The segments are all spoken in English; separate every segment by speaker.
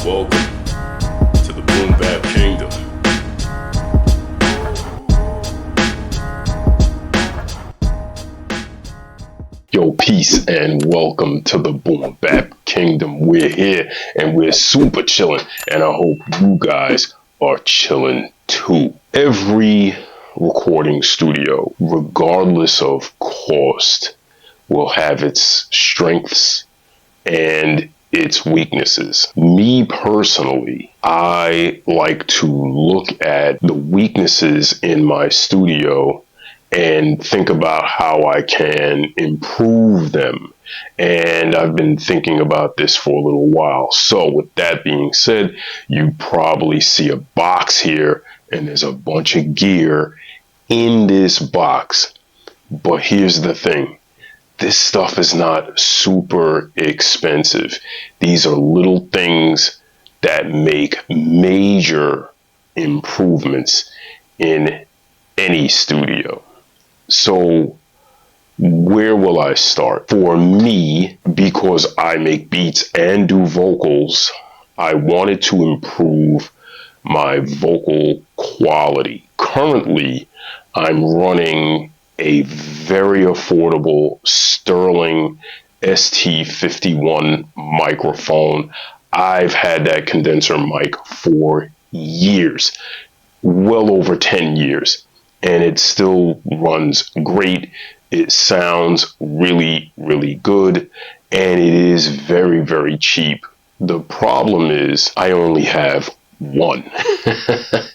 Speaker 1: Welcome to the Boom Bap Kingdom.
Speaker 2: Yo, peace and welcome to the Boom Bap Kingdom. We're here and we're super chilling, and I hope you guys are chilling too. Every recording studio, regardless of cost, will have its strengths and its weaknesses. Me personally, I like to look at the weaknesses in my studio and think about how I can improve them. And I've been thinking about this for a little while. So with that being said, you probably see a box here and there's a bunch of gear in this box. But here's the thing. This stuff is not super expensive. These are little things that make major improvements in any studio. So where will I start? For me, because I make beats and do vocals, I wanted to improve my vocal quality. Currently, I'm running a very affordable Sterling ST51 microphone. I've had that condenser mic for years, well over 10 years, and it still runs great. It sounds really, really good, and it is very, very cheap. The problem is I only have one.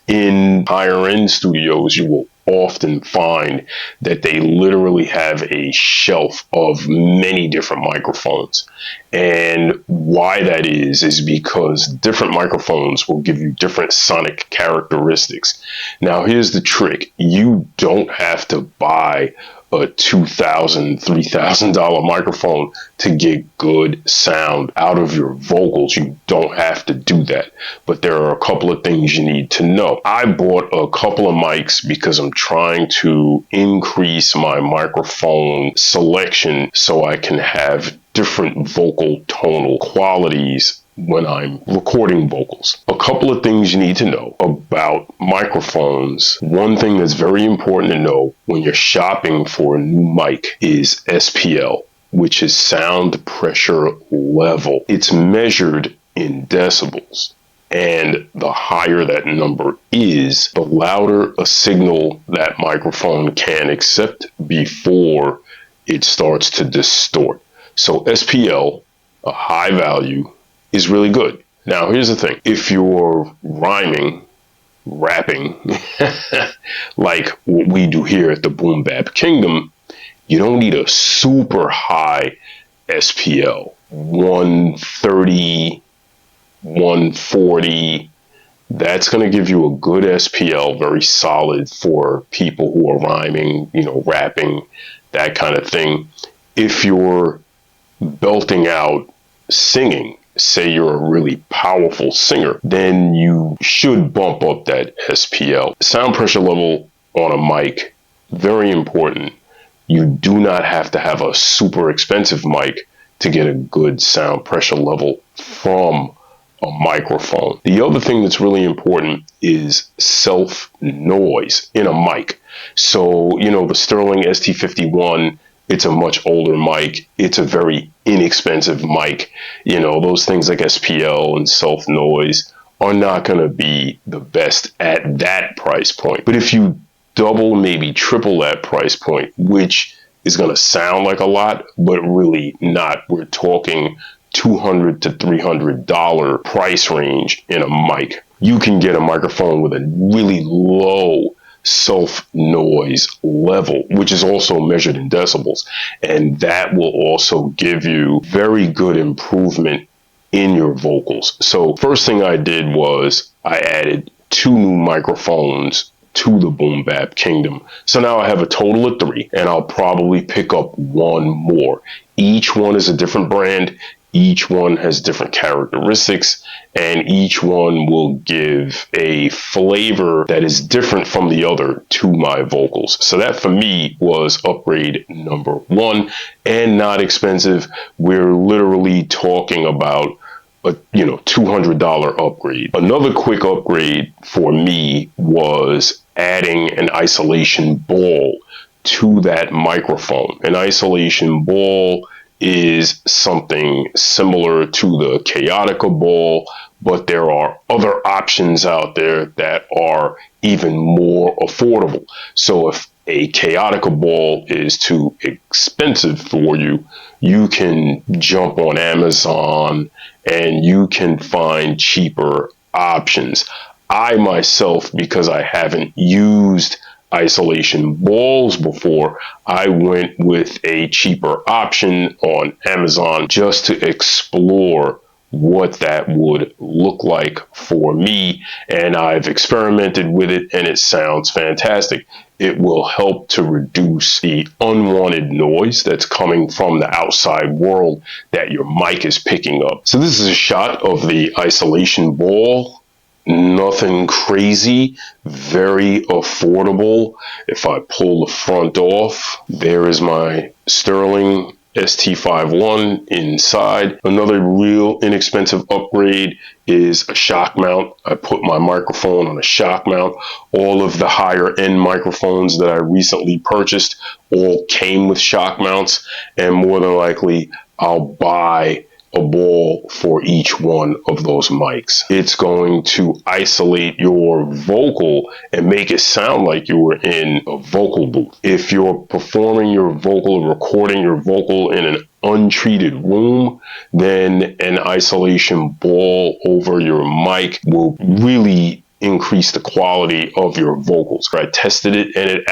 Speaker 2: In higher end studios, you will often find that they literally have a shelf of many different microphones. And why that is because different microphones will give you different sonic characteristics. Now, here's the trick. You don't have to buy a $2,000, $3,000 microphone to get good sound out of your vocals. You don't have to do that. But there are a couple of things you need to know. I bought a couple of mics because I'm trying to increase my microphone selection so I can have different vocal tonal qualities when I'm recording vocals. A couple of things you need to know about microphones. One thing that's very important to know when you're shopping for a new mic is SPL, which is sound pressure level. It's measured in decibels. And the higher that number is, the louder a signal that microphone can accept before it starts to distort. So SPL, a high value, is really good. Now, here's the thing. If you're rhyming, rapping, like what we do here at the Boom Bap Kingdom, you don't need a super high SPL. 130, 140, that's going to give you a good SPL, very solid for people who are rhyming, rapping, that kind of thing. If you're belting out singing, say you're a really powerful singer, then you should bump up that SPL. Sound pressure level on a mic, very important. You do not have to have a super expensive mic to get a good sound pressure level from a microphone. The other thing that's really important is self noise in a mic. So, the Sterling ST51, it's a much older mic. It's a very inexpensive mic. Those things like SPL and self noise are not going to be the best at that price point. But if you double, maybe triple that price point, which is going to sound like a lot, but really not. We're talking $200 to $300 price range in a mic. You can get a microphone with a really low self noise level, which is also measured in decibels, and that will also give you very good improvement in your vocals. So first thing I did was I added 2 new microphones to the Boom Bap Kingdom. So now I have a total of 3, and I'll probably pick up 1 more. Each one is a different brand. Each one has different characteristics, and each one will give a flavor that is different from the other to my vocals. So that for me was upgrade number 1, and not expensive. We're literally talking about a $200 upgrade. Another quick upgrade for me was adding an isolation ball to that microphone. An isolation ball is something similar to the Chaotica ball, but there are other options out there that are even more affordable. So if a Chaotica ball is too expensive for you, you can jump on Amazon and you can find cheaper options. I myself, because I haven't used isolation balls before, I went with a cheaper option on Amazon just to explore what that would look like for me, and I've experimented with it and it sounds fantastic. It will help to reduce the unwanted noise that's coming from the outside world that your mic is picking up. So this is a shot of the isolation ball. Nothing crazy, very affordable. If I pull the front off, there is my Sterling ST51 inside. Another real inexpensive upgrade is a shock mount. I put my microphone on a shock mount. All of the higher end microphones that I recently purchased all came with shock mounts, and more than likely I'll buy a ball for each one of those mics. It's going to isolate your vocal and make it sound like you were in a vocal booth. If you're performing your vocal or recording your vocal in an untreated room, then an isolation ball over your mic will really increase the quality of your vocals. I tested it and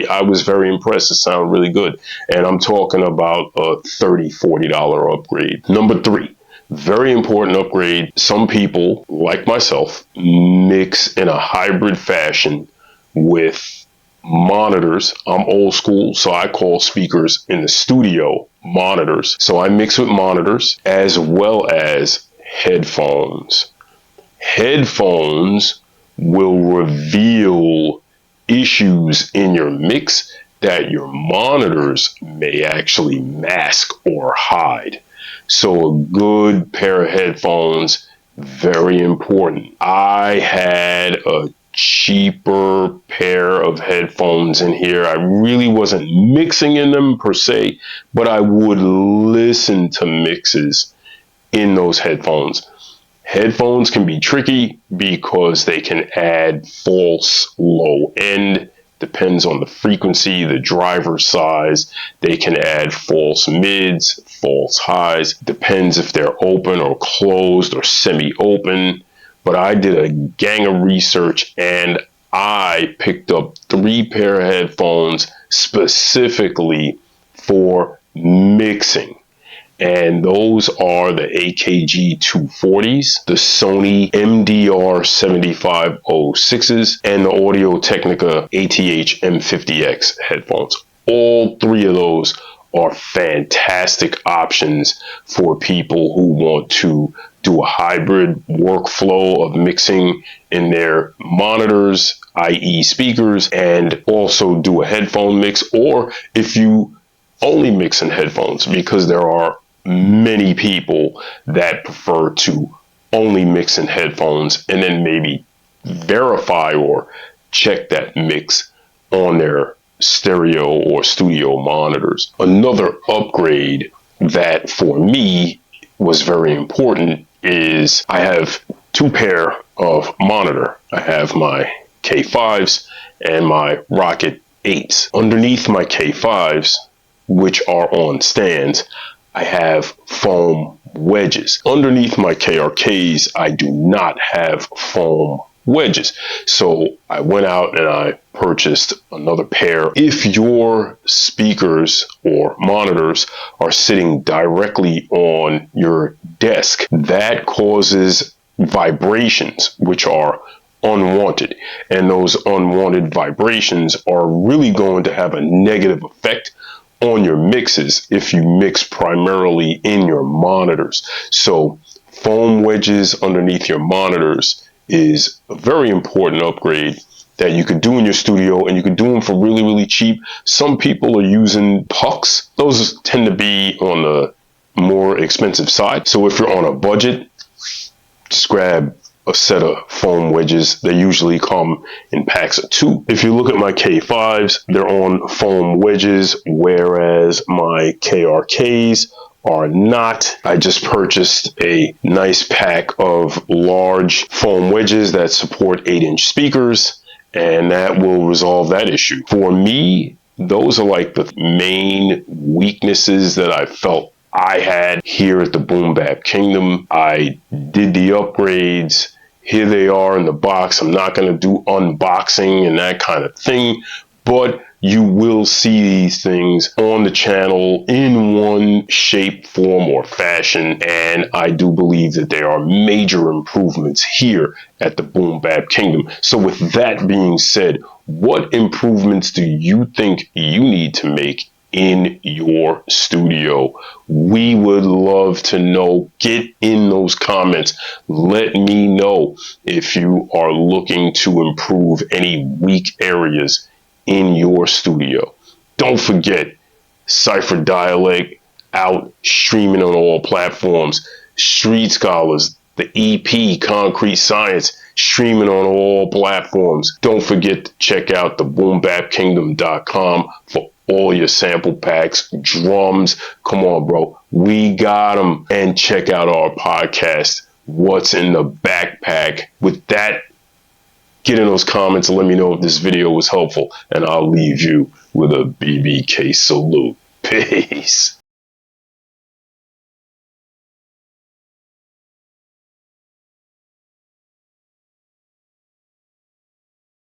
Speaker 2: I was very impressed. It sounded really good. And I'm talking about a $30, $40 upgrade. Number 3, very important upgrade. Some people, like myself, mix in a hybrid fashion with monitors. I'm old school, so I call speakers in the studio monitors. So I mix with monitors as well as headphones. Headphones will reveal issues in your mix that your monitors may actually mask or hide. So a good pair of headphones, very important. I had a cheaper pair of headphones in here. I really wasn't mixing in them per se, but I would listen to mixes in those headphones. Headphones can be tricky because they can add false low end. Depends on the frequency, the driver size. They can add false mids, false highs. Depends if they're open or closed or semi-open. But I did a gang of research and I picked up 3 pair of headphones specifically for mixing. And those are the AKG 240s, the Sony MDR 7506s, and the Audio Technica ATH M50X headphones. All 3 of those are fantastic options for people who want to do a hybrid workflow of mixing in their monitors, i.e. speakers, and also do a headphone mix, or if you only mix in headphones, because there are many people that prefer to only mix in headphones and then maybe verify or check that mix on their stereo or studio monitors. Another upgrade that for me was very important is I have 2 pair of monitor. I have my K5s and my Rocket 8s. Underneath my K5s, which are on stands, I have foam wedges. Underneath my KRKs, I do not have foam wedges. So I went out and I purchased another pair. If your speakers or monitors are sitting directly on your desk, that causes vibrations, which are unwanted. And those unwanted vibrations are really going to have a negative effect on your mixes if you mix primarily in your monitors. So foam wedges underneath your monitors is a very important upgrade that you could do in your studio, and you can do them for really, really cheap. Some people are using pucks. Those tend to be on the more expensive side. So if you're on a budget, just grab a set of foam wedges. They usually come in packs of 2. If you look at my K5s, they're on foam wedges, whereas my KRKs are not. I just purchased a nice pack of large foam wedges that support 8-inch speakers, and that will resolve that issue. For me, those are like the main weaknesses that I felt I had here at the Boom Bap Kingdom. I did the upgrades. Here they are in the box. I'm not going to do unboxing and that kind of thing, but you will see these things on the channel in one shape, form, or fashion, and I do believe that there are major improvements here at the Boom Bap Kingdom. So with that being said, what improvements do you think you need to make in your studio? We would love to know. Get in those comments. Let me know if you are looking to improve any weak areas in your studio. Don't forget, Cipher Dialect out streaming on all platforms. Street Skholarz, the EP Concrete Science, streaming on all platforms. Don't forget to check out the boombapkingdom.com for all your sample packs, drums. Come on, bro. We got them. And check out our podcast, What's in the Backpack. With that, get in those comments and let me know if this video was helpful, and I'll leave you with a BBK salute. Peace.